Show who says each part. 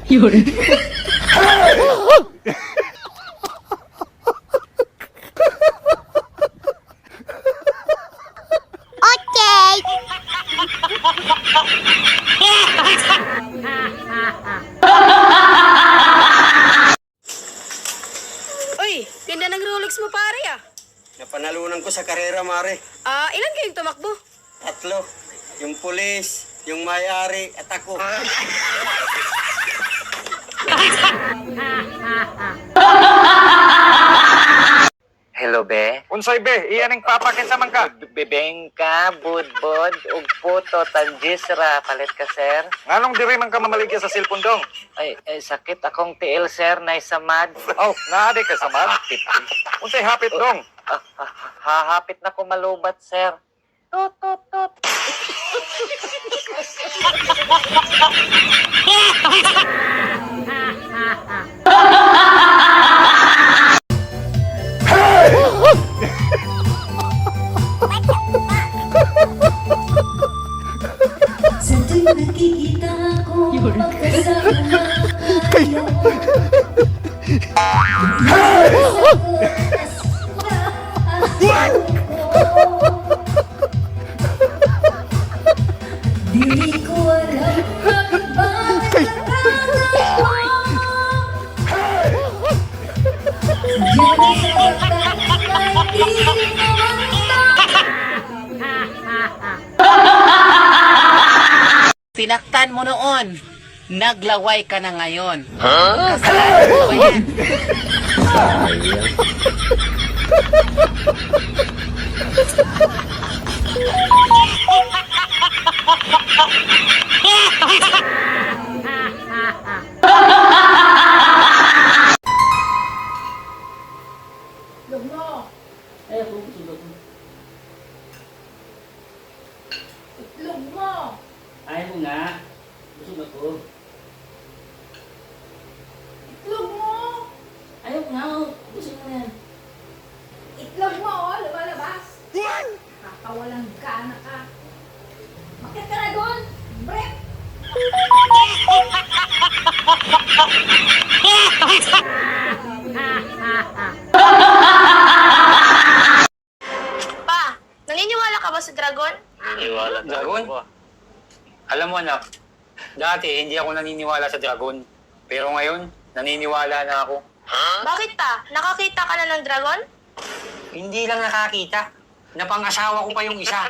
Speaker 1: Yun.
Speaker 2: Uy, ganda ng Rolex mo pare ah.
Speaker 3: Napanalunan ko sa karera, Mare.
Speaker 2: Ilan kayong tumakbo?
Speaker 3: 3. Yung pulis, yung may-ari, at ako.
Speaker 4: Hello, be?
Speaker 5: Unsay be, iyan ang papakin sa mangka.
Speaker 4: Bibengka, budbod, ug puto, tanjisra. Palit ka, sir?
Speaker 5: Nganong diri man ka mamaligya sa cellphone dong?
Speaker 4: Ay, sakit akong tiil, sir. Naisamad.
Speaker 5: Oh, naadi ka sa mad. Unsay hapit dong?
Speaker 4: Hahapit na ko malubat, sir. Tut, tut, tut.
Speaker 6: Sa tuwing nakikita ko magkasama tayo. Di ko alam bakit mo. Diyan sa pagkakas ay di
Speaker 2: Sinaktan mo noon. Naglaway ka na ngayon. Kasalanan mo ba yan?
Speaker 6: Itlog mo!
Speaker 1: Ayaw mo nga. Busog ako.
Speaker 6: Itlog mo!
Speaker 1: Ayaw nga. Busog mo yan.
Speaker 6: Itlog mo, oh, lumalabas. Kakawalang gana ka. Bakit ka na doon? Brett!
Speaker 2: Pa, naniniwala ka ba sa dragon?
Speaker 4: Iwala
Speaker 5: Dragon? Alam mo, anak, dati hindi ako naniniwala sa dragon. Pero ngayon, naniniwala na ako.
Speaker 2: Bakit pa? Nakakita ka na ng dragon?
Speaker 5: Hindi lang nakakita. Napang-asawa ko pa yung isa.